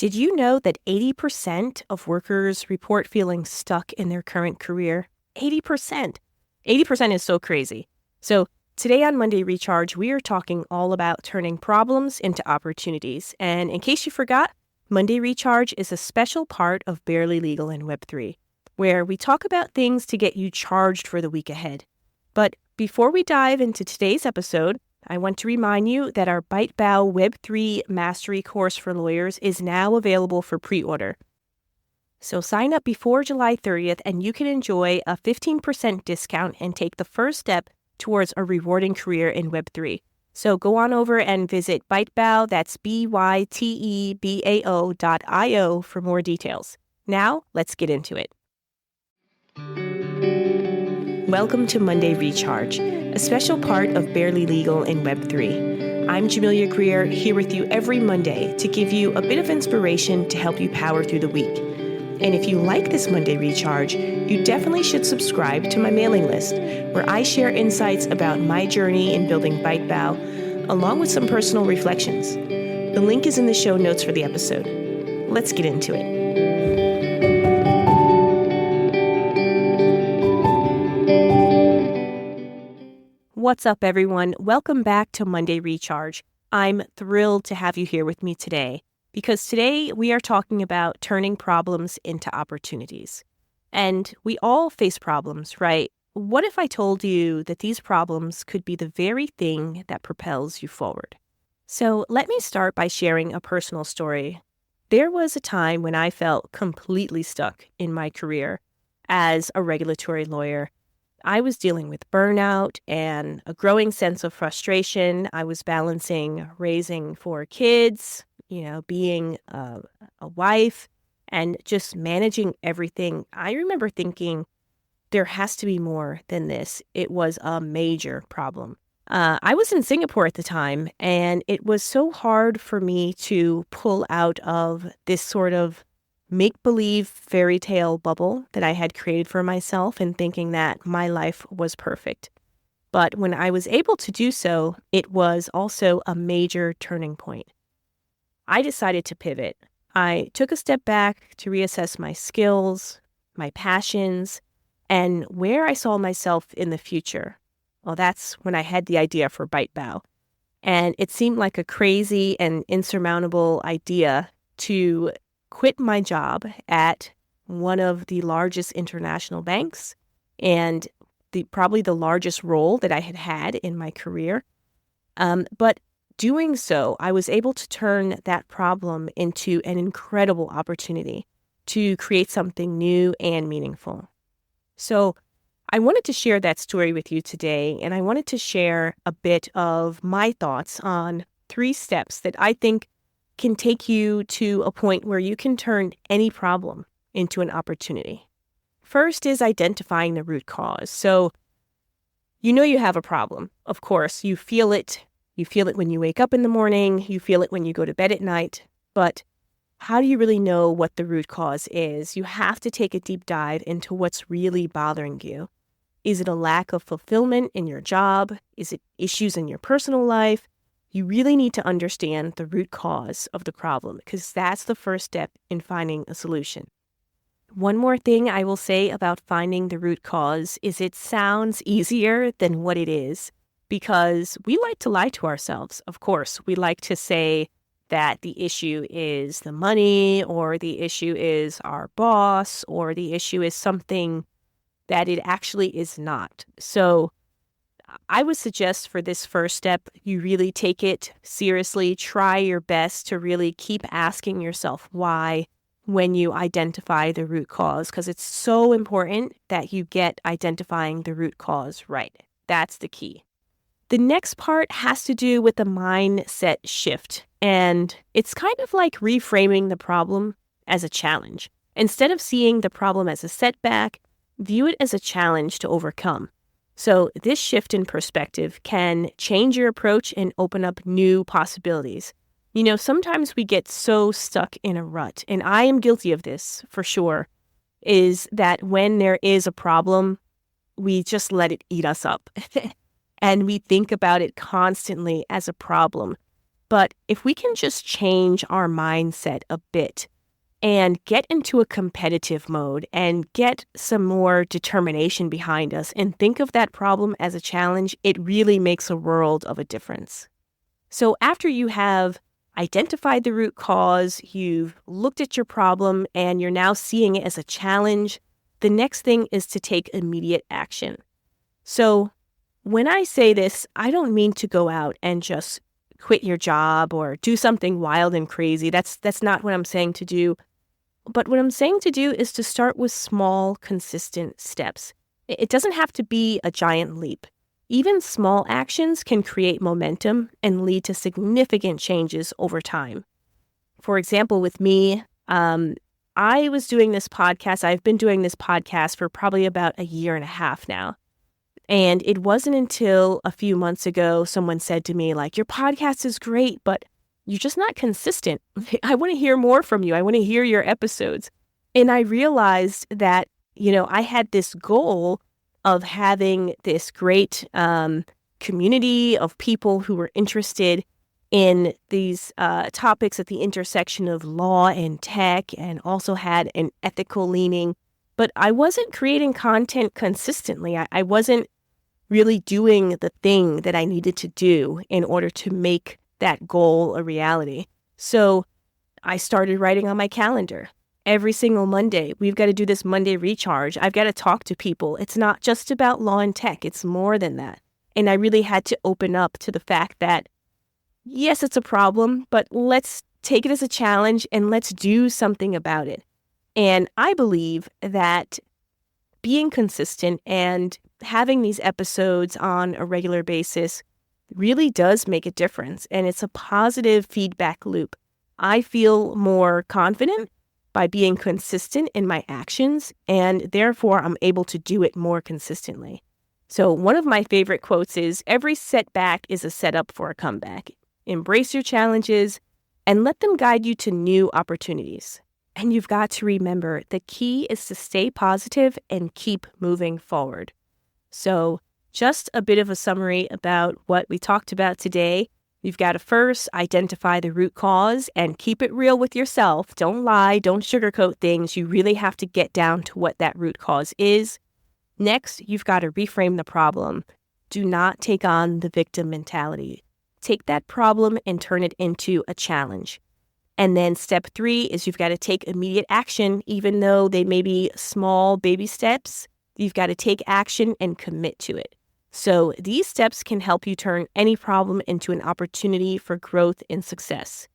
Did you know that 80% of workers report feeling stuck in their current career? 80%. 80% is so crazy. So today on Monday Recharge, we are talking all about turning problems into opportunities. And in case you forgot, Monday Recharge is a special part of Barely Legal in Web3, where we talk about things to get you charged for the week ahead. But before we dive into today's episode, I want to remind you that our ByteBao Web3 Mastery course for lawyers is now available for pre-order. So sign up before July 30th and you can enjoy a 15% discount and take the first step towards a rewarding career in Web3. So go on over and visit ByteBao, that's ByteBao.io for more details. Now, let's get into it. Welcome to Monday Recharge, a special part of Barely Legal in Web3. I'm Jamilia Grier, here with you every Monday to give you a bit of inspiration to help you power through the week. And if you like this Monday Recharge, you definitely should subscribe to my mailing list, where I share insights about my journey in building ByteBao, along with some personal reflections. The link is in the show notes for the episode. Let's get into it. What's up, everyone? Welcome back to Monday Recharge. I'm thrilled to have you here with me today, because today we are talking about turning problems into opportunities. And we all face problems, right? What if I told you that these problems could be the very thing that propels you forward? So let me start by sharing a personal story. There was a time when I felt completely stuck in my career as a regulatory lawyer. I was dealing with burnout and a growing sense of frustration. I was balancing raising 4 kids, being a wife, and just managing everything. I remember thinking, there has to be more than this. It was a major problem. I was in Singapore at the time, and it was so hard for me to pull out of this sort of make-believe fairy tale bubble that I had created for myself and thinking that my life was perfect. But when I was able to do so, it was also a major turning point. I decided to pivot. I took a step back to reassess my skills, my passions, and where I saw myself in the future. Well, that's when I had the idea for ByteBao. And it seemed like a crazy and insurmountable idea to quit my job at one of the largest international banks and probably the largest role that I had had in my career. But doing so, I was able to turn that problem into an incredible opportunity to create something new and meaningful. So I wanted to share that story with you today, and I wanted to share a bit of my thoughts on 3 steps that I think can take you to a point where you can turn any problem into an opportunity. First is identifying the root cause. So you have a problem. Of course, you feel it. You feel it when you wake up in the morning. You feel it when you go to bed at night. But how do you really know what the root cause is? You have to take a deep dive into what's really bothering you. Is it a lack of fulfillment in your job? Is it issues in your personal life? You really need to understand the root cause of the problem, because that's the first step in finding a solution. One more thing I will say about finding the root cause is it sounds easier than what it is, because we like to lie to ourselves. Of course, we like to say that the issue is the money, or the issue is our boss, or the issue is something that it actually is not. So I would suggest for this first step, you really take it seriously. Try your best to really keep asking yourself why when you identify the root cause, because it's so important that you get identifying the root cause right. That's the key. The next part has to do with the mindset shift, and it's kind of like reframing the problem as a challenge. Instead of seeing the problem as a setback, view it as a challenge to overcome. So this shift in perspective can change your approach and open up new possibilities. Sometimes we get so stuck in a rut, and I am guilty of this for sure, is that when there is a problem, we just let it eat us up. And we think about it constantly as a problem. But if we can just change our mindset a bit and get into a competitive mode and get some more determination behind us and think of that problem as a challenge, it really makes a world of a difference. So after you have identified the root cause, you've looked at your problem, and you're now seeing it as a challenge, the next thing is to take immediate action. So when I say this, I don't mean to go out and just quit your job or do something wild and crazy. That's not what I'm saying to do. But what I'm saying to do is to start with small, consistent steps. It doesn't have to be a giant leap. Even small actions can create momentum and lead to significant changes over time. For example, with me, I was doing this podcast. I've been doing this podcast for probably about a year and a half now. And it wasn't until a few months ago someone said to me, like, your podcast is great, but you're just not consistent. I want to hear more from you. I want to hear your episodes. And I realized that, I had this goal of having this great community of people who were interested in these topics at the intersection of law and tech, and also had an ethical leaning. But I wasn't creating content consistently. I wasn't really doing the thing that I needed to do in order to make that goal a reality. So I started writing on my calendar. Every single Monday, we've got to do this Monday recharge. I've got to talk to people. It's not just about law and tech. It's more than that. And I really had to open up to the fact that, yes, it's a problem, but let's take it as a challenge and let's do something about it. And I believe that being consistent and having these episodes on a regular basis really does make a difference, and it's a positive feedback loop. I feel more confident by being consistent in my actions, and therefore I'm able to do it more consistently. So one of my favorite quotes is, every setback is a setup for a comeback. Embrace your challenges and let them guide you to new opportunities. And you've got to remember, the key is to stay positive and keep moving forward. So just a bit of a summary about what we talked about today. You've got to first identify the root cause and keep it real with yourself. Don't lie, don't sugarcoat things. You really have to get down to what that root cause is. Next, you've got to reframe the problem. Do not take on the victim mentality. Take that problem and turn it into a challenge. And then step 3 is you've got to take immediate action, even though they may be small baby steps. You've got to take action and commit to it. So these steps can help you turn any problem into an opportunity for growth and success.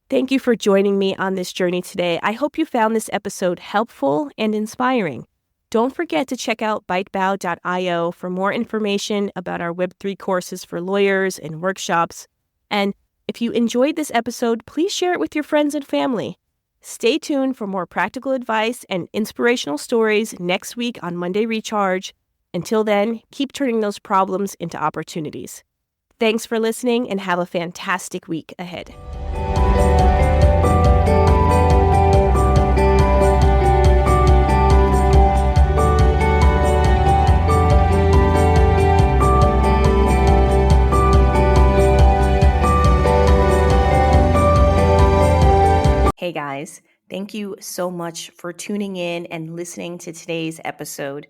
Thank you for joining me on this journey today. I hope you found this episode helpful and inspiring. Don't forget to check out ByteBao.io for more information about our Web3 courses for lawyers and workshops. And if you enjoyed this episode, please share it with your friends and family. Stay tuned for more practical advice and inspirational stories next week on Monday Recharge. Until then, keep turning those problems into opportunities. Thanks for listening and have a fantastic week ahead. Hey guys, thank you so much for tuning in and listening to today's episode.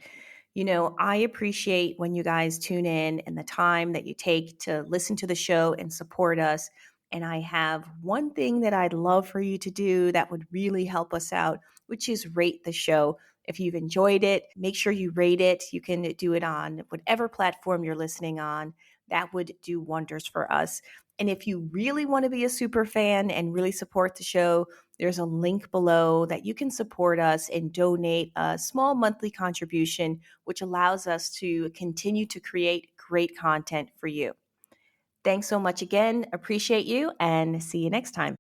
I appreciate when you guys tune in and the time that you take to listen to the show and support us. And I have one thing that I'd love for you to do that would really help us out, which is rate the show. If you've enjoyed it, make sure you rate it. You can do it on whatever platform you're listening on. That would do wonders for us. And if you really want to be a super fan and really support the show, there's a link below that you can support us and donate a small monthly contribution, which allows us to continue to create great content for you. Thanks so much again. Appreciate you, and see you next time.